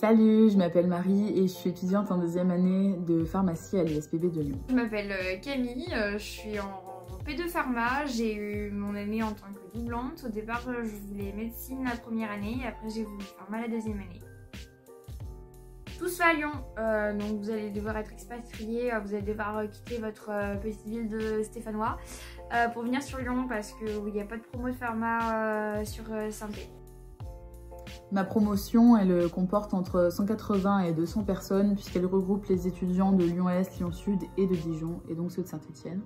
Salut, je m'appelle Marie et je suis étudiante en deuxième année de pharmacie à l'ISPB de Lyon. Je m'appelle Camille, je suis en P2 pharma, j'ai eu mon année en tant que doublante. Au départ je voulais médecine la première année et après j'ai voulu pharma la deuxième année. Tout se fait à Lyon, donc vous allez devoir être expatrié, vous allez devoir quitter votre petite ville de Stéphanois pour venir sur Lyon parce qu'il n'y a pas de promo de pharma sur Saint-Étienne. Ma promotion, elle comporte entre 180 et 200 personnes puisqu'elle regroupe les étudiants de Lyon-Est, Lyon-Sud et de Dijon et donc ceux de Saint-Étienne.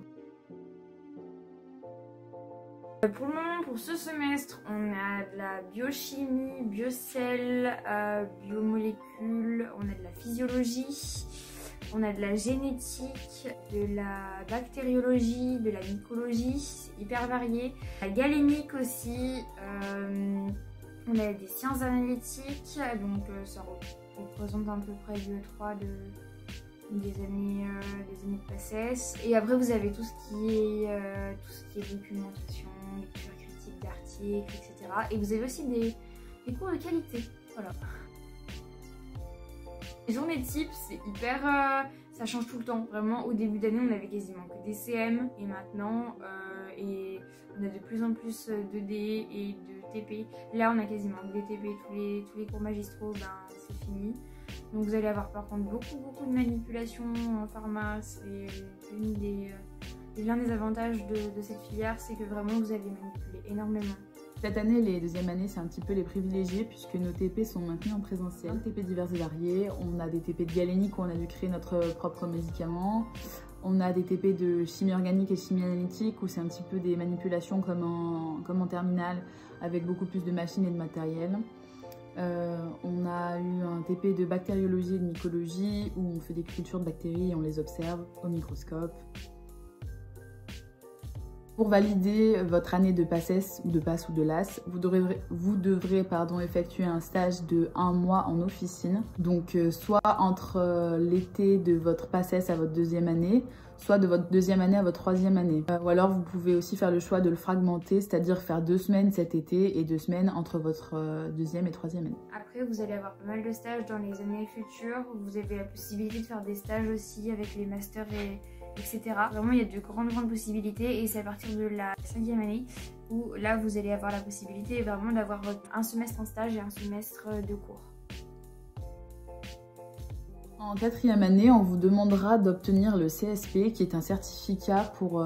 Pour le moment, pour ce semestre, on a de la biochimie, biocell, biomolécules, on a de la physiologie, on a de la génétique, de la bactériologie, de la mycologie, c'est hyper varié. La galénique aussi, on a des sciences analytiques, donc ça représente à peu près 2-3 des années de PACES. Et après vous avez tout ce qui est documentation, lecture critique d'articles, etc. Et vous avez aussi des cours de qualité. Voilà. Les journées type, c'est hyper... ça change tout le temps. Vraiment, au début d'année, on avait quasiment que des CM. Et maintenant, on a de plus en plus de D et de TP. Là, on a quasiment des TP. Tous les cours magistraux, ben, c'est fini. Donc vous allez avoir par contre beaucoup de manipulations en pharma. C'est l'un des avantages de cette filière, c'est que vraiment vous allez manipuler énormément. Cette année, les deuxièmes années, c'est un petit peu les privilégiés puisque nos TP sont maintenus en présentiel. TP divers et variés, on a des TP de galénique où on a dû créer notre propre médicament. On a des TP de chimie organique et chimie analytique où c'est un petit peu des manipulations comme en terminale avec beaucoup plus de machines et de matériel. On a eu un TP de bactériologie et de mycologie où on fait des cultures de bactéries et on les observe au microscope. Pour valider votre année de PACES ou de PASS ou de LAS, vous devrez effectuer un stage de 1 mois en officine. Donc soit entre l'été de votre PACES à votre deuxième année, soit de votre deuxième année à votre troisième année. Ou alors vous pouvez aussi faire le choix de le fragmenter, c'est-à-dire faire 2 semaines cet été et 2 semaines entre votre deuxième et troisième année. Après vous allez avoir pas mal de stages dans les années futures. Vous avez la possibilité de faire des stages aussi avec les masters etc. Vraiment il y a de grandes possibilités et c'est à partir de la 5e année où là vous allez avoir la possibilité vraiment d'avoir un semestre en stage et un semestre de cours. En 4e année, on vous demandera d'obtenir le CSP qui est un certificat pour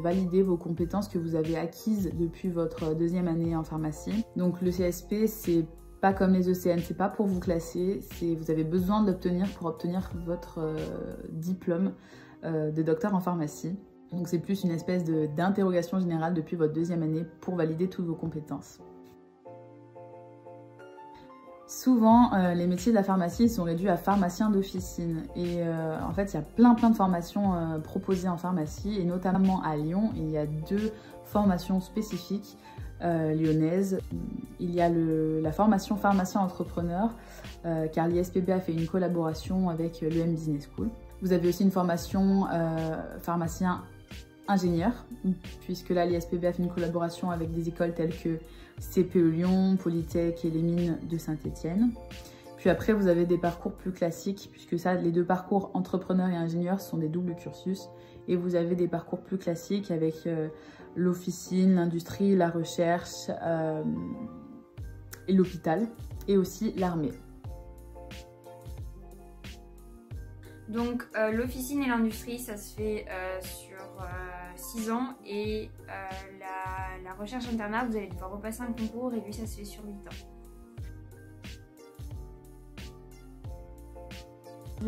valider vos compétences que vous avez acquises depuis votre deuxième année en pharmacie. Donc le CSP, c'est pas comme les ECN, c'est pas pour vous classer, vous avez besoin de l'obtenir pour obtenir votre diplôme de docteur en pharmacie. Donc c'est plus une espèce d'interrogation générale depuis votre deuxième année pour valider toutes vos compétences. Souvent, les métiers de la pharmacie sont réduits à pharmacien d'officine. Et en fait, il y a plein de formations proposées en pharmacie, et notamment à Lyon, il y a 2 formations spécifiques lyonnaises. Il y a la formation pharmacien entrepreneur, car l'ISPB a fait une collaboration avec l'EM Business School. Vous avez aussi une formation pharmacien ingénieur, puisque là l'ISPB a fait une collaboration avec des écoles telles que CPE Lyon, Polytech et les mines de Saint-Étienne. Puis après vous avez des parcours plus classiques, puisque ça, les 2 parcours entrepreneur et ingénieur sont des doubles cursus. Et vous avez des parcours plus classiques avec l'officine, l'industrie, la recherche et l'hôpital, et aussi l'armée. Donc l'officine et l'industrie, ça se fait sur 6 ans et la recherche internat, vous allez devoir repasser un concours et lui ça se fait sur 8 ans.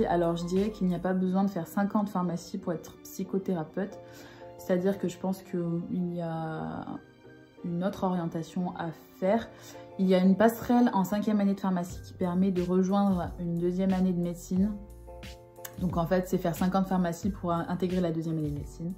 Alors je dirais qu'il n'y a pas besoin de faire 5 ans de pharmacie pour être psychothérapeute, c'est-à-dire que je pense qu'il y a une autre orientation à faire. Il y a une passerelle en 5e année de pharmacie qui permet de rejoindre une 2e année de médecine. Donc en fait, c'est faire 5 ans de pharmacie pour intégrer la 2e année de médecine.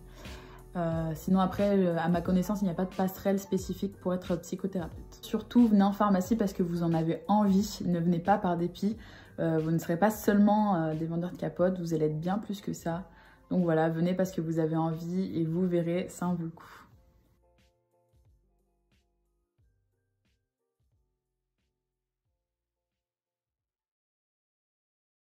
Sinon après, à ma connaissance, il n'y a pas de passerelle spécifique pour être psychothérapeute. Surtout, venez en pharmacie parce que vous en avez envie, ne venez pas par dépit. Vous ne serez pas seulement des vendeurs de capotes, vous allez être bien plus que ça. Donc voilà, venez parce que vous avez envie et vous verrez, ça en vaut le coup.